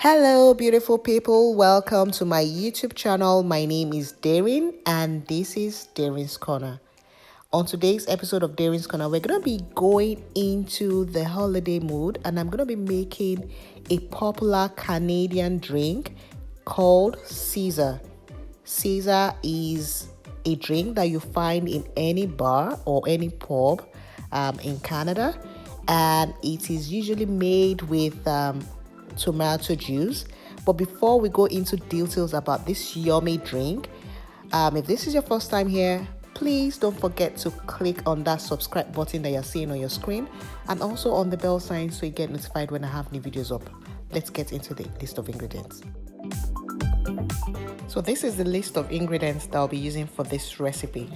Hello, beautiful people. Welcome to my YouTube channel. My name is Darin, and this is Darin's Corner. On today's episode of Darin's Corner, we're going to be going into the holiday mood, and I'm going to be making a popular Canadian drink called Caesar. Caesar is a drink that you find in any bar or any pub in Canada, and it is usually made with tomato juice. But before we go into details about this yummy drink, if this is your first time here, please don't forget to click on that subscribe button that you're seeing on your screen, and also on the bell sign so you get notified when I have new videos up. Let's get into the list of ingredients. So this is the list of ingredients that I'll be using for this recipe.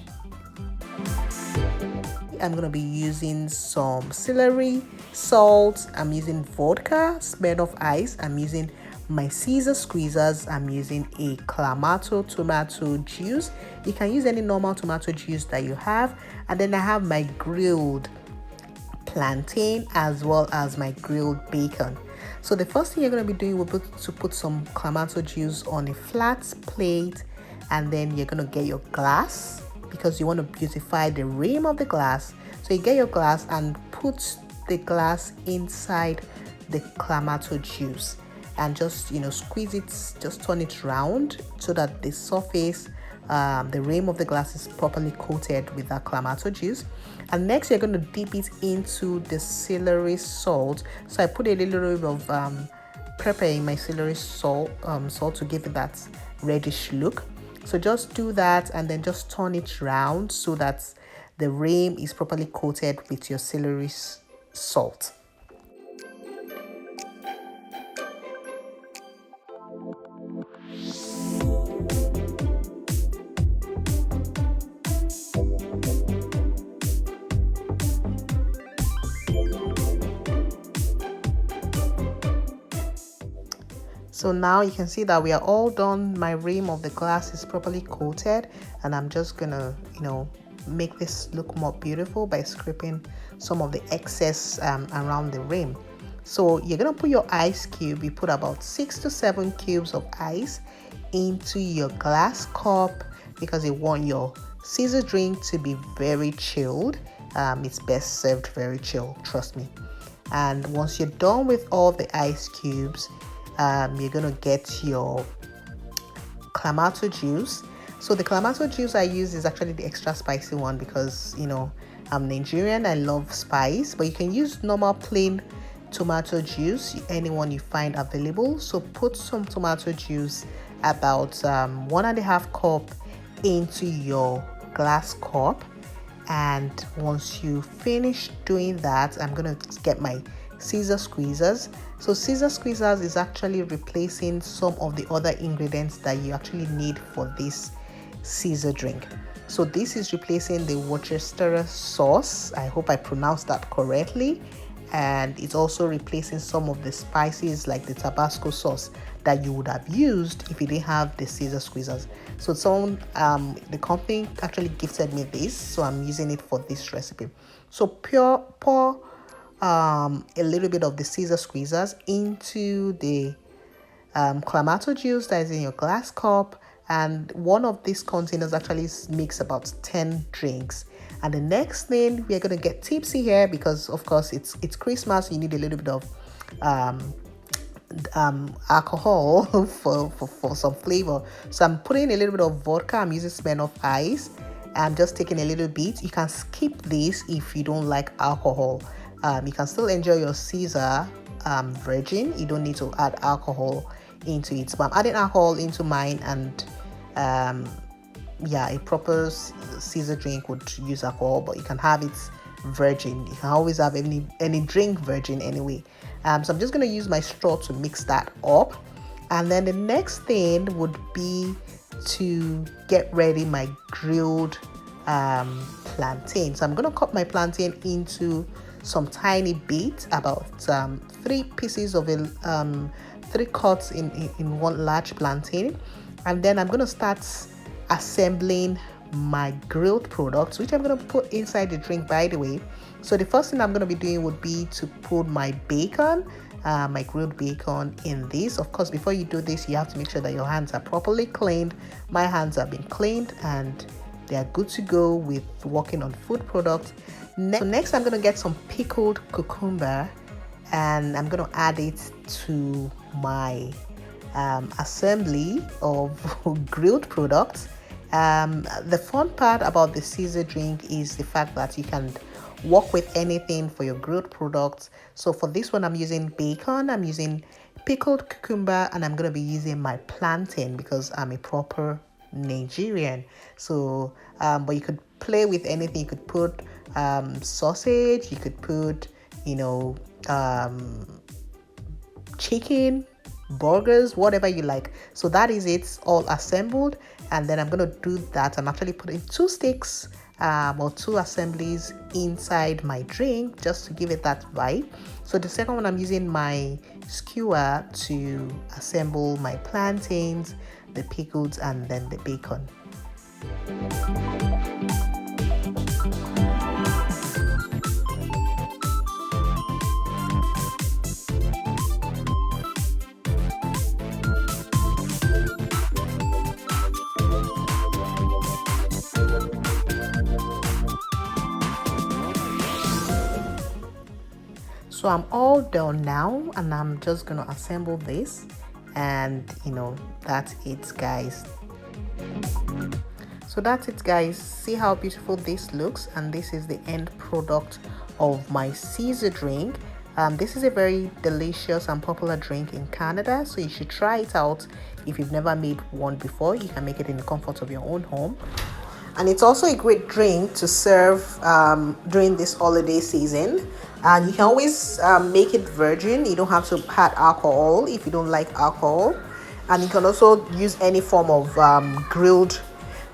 I'm going to be using some celery, salt, I'm using vodka, Smirnoff Ice, I'm using my Caesar squeezers, I'm using a Clamato tomato juice. You can use any normal tomato juice that you have. And then I have my grilled plantain as well as my grilled bacon. So the first thing you're going to be doing will be to put some Clamato juice on a flat plate, and then you're going to get your glass because you want to beautify the rim of the glass. So you get your glass and put the glass inside the Clamato juice and just squeeze it, just turn it round so that the surface, the rim of the glass is properly coated with that Clamato juice. And next you're going to dip it into the celery salt. So I put a little bit of pepper in my celery salt to give it that reddish look. So just do that and then just turn it round so that the rim is properly coated with your celery salt. So now you can see that we are all done. My rim of the glass is properly coated, and I'm just gonna make this look more beautiful by scraping some of the excess around the rim. So you're gonna put your ice cube. You put about 6 to 7 cubes of ice into your glass cup because you want your Caesar drink to be very chilled. It's best served very chilled, trust me. And once you're done with all the ice cubes, you're gonna get your Clamato juice. So the Clamato juice I use is actually the extra spicy one because I'm Nigerian, I love spice, but you can use normal plain tomato juice, anyone you find available. So put some tomato juice, about 1.5 cup, into your glass cup. And once you finish doing that, I'm gonna get my Caesar squeezers. So Caesar squeezers is actually replacing some of the other ingredients that you actually need for this Caesar drink. So this is replacing the Worcestershire sauce. I hope I pronounced that correctly. And it's also replacing some of the spices like the Tabasco sauce that you would have used if you didn't have the Caesar squeezers. So the company actually gifted me this, so I'm using it for this recipe. So pour a little bit of the Caesar squeezers into the Clamato juice that is in your glass cup, and one of these containers actually makes about 10 drinks. And the next thing, we're going to get tipsy here because of course it's Christmas. You need a little bit of alcohol for some flavor. So I'm putting a little bit of vodka. I'm using Smirnoff Ice. I'm just taking a little bit. You can skip this if you don't like alcohol. You can still enjoy your Caesar virgin. You don't need to add alcohol into it. But I'm adding alcohol into mine, and a proper Caesar drink would use alcohol, but you can have it virgin. You can always have any drink virgin anyway. So I'm just going to use my straw to mix that up. And then the next thing would be to get ready my grilled plantain. So I'm going to cut my plantain into some tiny bits, about 3 pieces of 3 cuts in one large plantain. And then I'm going to start assembling my grilled products, which I'm going to put inside the drink, by the way. So the first thing I'm going to be doing would be to put my bacon. my grilled bacon in this. Of course, before you do this, you have to make sure that your hands are properly cleaned. My hands have been cleaned and they are good to go with working on food products. Next I'm going to get some pickled cucumber and I'm going to add it to my assembly of grilled products. The fun part about the Caesar drink is the fact that you can work with anything for your grilled products. So for this one, I'm using bacon, I'm using pickled cucumber, and I'm going to be using my plantain because I'm a proper Nigerian. So but you could play with anything. You could put sausage, you could put chicken, burgers, whatever you like. So that is it, all assembled. And then I'm going to do that. I'm actually putting 2 sticks or 2 assemblies inside my drink just to give it that vibe. So the second one, I'm using my skewer to assemble my plantains, the pickles, and then the bacon. So I'm all done now and I'm just gonna assemble this, and that's it, guys. So that's it, guys. See how beautiful this looks, and this is the end product of my Caesar drink. This is a very delicious and popular drink in Canada, so you should try it out. If you've never made one before, you can make it in the comfort of your own home. And it's also a great drink to serve during this holiday season. And you can always make it virgin. You don't have to add alcohol if you don't like alcohol. And you can also use any form of grilled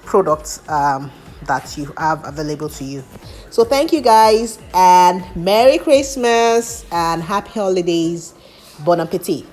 products that you have available to you. So thank you, guys, and Merry Christmas and Happy Holidays. Bon appetit.